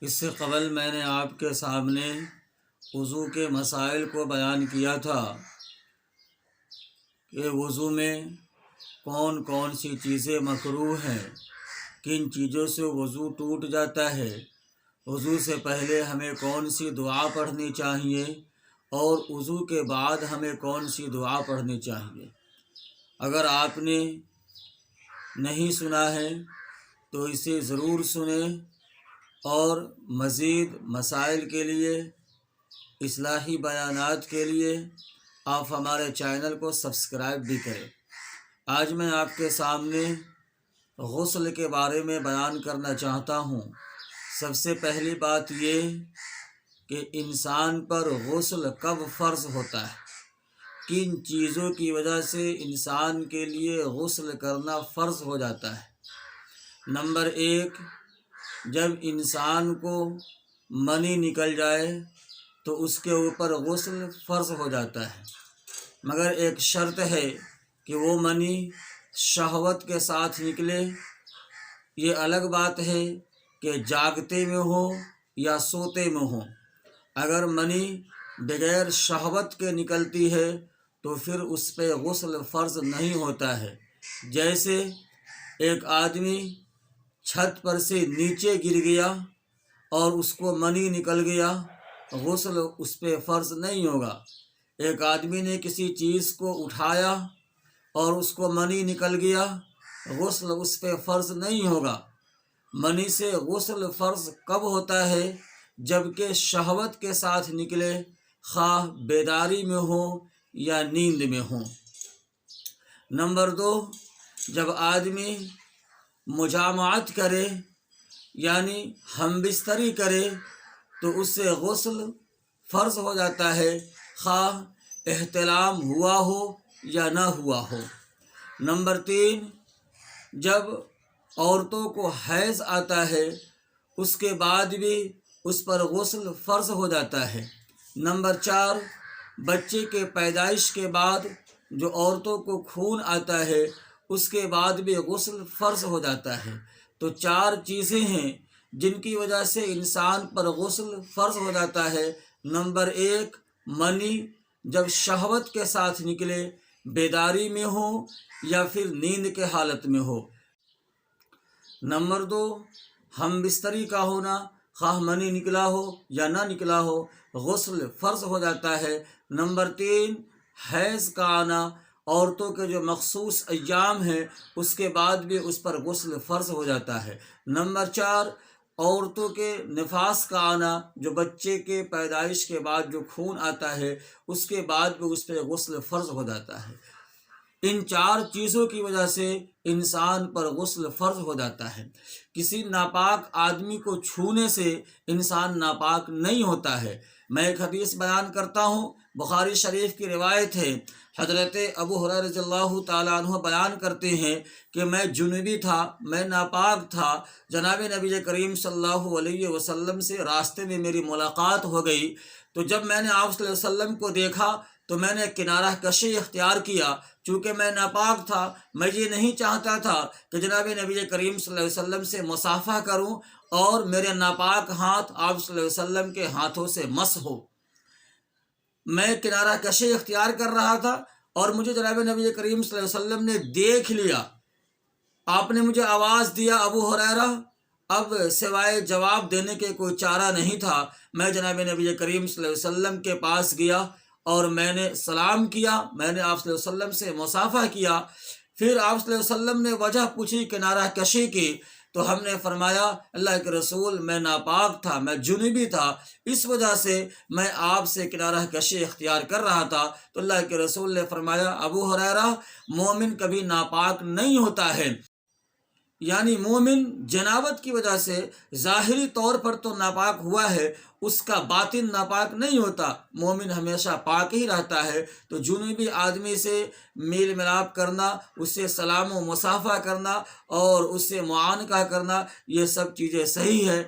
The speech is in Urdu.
اس سے قبل میں نے آپ کے سامنے وضو کے مسائل کو بیان کیا تھا کہ وضو میں کون کون سی چیزیں مکروہ ہیں، کن چیزوں سے وضو ٹوٹ جاتا ہے، وضو سے پہلے ہمیں کون سی دعا پڑھنی چاہیے اور وضو کے بعد ہمیں کون سی دعا پڑھنی چاہیے۔ اگر آپ نے نہیں سنا ہے تو اسے ضرور سنیں اور مزید مسائل کے لیے، اصلاحی بیانات کے لیے آپ ہمارے چینل کو سبسکرائب بھی کریں۔ آج میں آپ کے سامنے غسل کے بارے میں بیان کرنا چاہتا ہوں۔ سب سے پہلی بات یہ کہ انسان پر غسل کب فرض ہوتا ہے، کن چیزوں کی وجہ سے انسان کے لیے غسل کرنا فرض ہو جاتا ہے۔ نمبر 1، جب انسان کو منی نکل جائے تو اس کے اوپر غسل فرض ہو جاتا ہے، مگر ایک شرط ہے کہ وہ منی شہوت کے ساتھ نکلے۔ یہ الگ بات ہے کہ جاگتے میں ہو یا سوتے میں ہو۔ اگر منی بغیر شہوت کے نکلتی ہے تو پھر اس پہ غسل فرض نہیں ہوتا ہے۔ جیسے ایک آدمی چھت پر سے نیچے گر گیا اور اس کو منی نکل گیا، غسل اس پہ فرض نہیں ہوگا۔ ایک آدمی نے کسی چیز کو اٹھایا اور اس کو منی نکل گیا، غسل اس پہ فرض نہیں ہوگا۔ منی سے غسل فرض کب ہوتا ہے؟ جب کہ شہوت کے ساتھ نکلے، خواہ بیداری میں ہو یا نیند میں ہو۔ نمبر 2، جب آدمی مجامعت کرے یعنی ہم بستری کرے تو اس سے غسل فرض ہو جاتا ہے، خواہ احتلام ہوا ہو یا نہ ہوا ہو۔ نمبر 3، جب عورتوں کو حیض آتا ہے اس کے بعد بھی اس پر غسل فرض ہو جاتا ہے۔ نمبر 4، بچے کے پیدائش کے بعد جو عورتوں کو خون آتا ہے اس کے بعد بھی غسل فرض ہو جاتا ہے۔ تو 4 چیزیں ہیں جن کی وجہ سے انسان پر غسل فرض ہو جاتا ہے۔ نمبر 1، منی جب شہوت کے ساتھ نکلے، بیداری میں ہو یا پھر نیند کے حالت میں ہو۔ نمبر 2، ہم بستری کا ہونا، خواہ منی نکلا ہو یا نہ نکلا ہو، غسل فرض ہو جاتا ہے۔ نمبر 3، حیض کا آنا، عورتوں کے جو مخصوص ایام ہیں اس کے بعد بھی اس پر غسل فرض ہو جاتا ہے۔ نمبر 4، عورتوں کے نفاس کا آنا، جو بچے کے پیدائش کے بعد جو خون آتا ہے اس کے بعد بھی اس پہ غسل فرض ہو جاتا ہے۔ ان 4 چیزوں کی وجہ سے انسان پر غسل فرض ہو جاتا ہے۔ کسی ناپاک آدمی کو چھونے سے انسان ناپاک نہیں ہوتا ہے۔ میں ایک حدیث بیان کرتا ہوں، بخاری شریف کی روایت ہے۔ حضرت ابو ہریرہ رضی اللہ تعالیٰ عنہ بیان کرتے ہیں کہ میں جنوبی تھا، میں ناپاک تھا، جناب نبی کریم صلی اللہ علیہ وسلم سے راستے میں میری ملاقات ہو گئی، تو جب میں نے آپ صلی اللہ علیہ وسلم کو دیکھا تو میں نے کنارہ کشی اختیار کیا۔ چونکہ میں ناپاک تھا، میں یہ نہیں چاہتا تھا کہ جناب نبی کریم صلی اللہ علیہ وسلم سے مصافحہ کروں اور میرے ناپاک ہاتھ آپ صلی اللہ علیہ وسلم کے ہاتھوں سے مس ہو۔ میں کنارہ کشی اختیار کر رہا تھا اور مجھے جناب نبی کریم صلی اللہ علیہ وسلم نے دیکھ لیا۔ آپ نے مجھے آواز دیا، ابو ہریرہ۔ اب سوائے جواب دینے کے کوئی چارہ نہیں تھا۔ میں جناب نبی کریم صلی اللہ علیہ وسلم کے پاس گیا اور میں نے سلام کیا، میں نے آپ صلی اللہ علیہ وسلم سے مصافحہ کیا۔ پھر آپ صلی اللہ علیہ وسلم نے وجہ پوچھی کنارہ کشی کی، تو ہم نے فرمایا اللہ کے رسول میں ناپاک تھا، میں جنوبی تھا، اس وجہ سے میں آپ سے کنارہ کشی اختیار کر رہا تھا۔ تو اللہ کے رسول نے فرمایا ابو ہریرہ، مومن کبھی ناپاک نہیں ہوتا ہے، یعنی مومن جنابت کی وجہ سے ظاہری طور پر تو ناپاک ہوا ہے، اس کا باطن ناپاک نہیں ہوتا، مومن ہمیشہ پاک ہی رہتا ہے۔ تو جنوبی آدمی سے میل ملاپ کرنا، اس سے سلام و مصافحہ کرنا اور اس سے معانقہ کرنا، یہ سب چیزیں صحیح ہے۔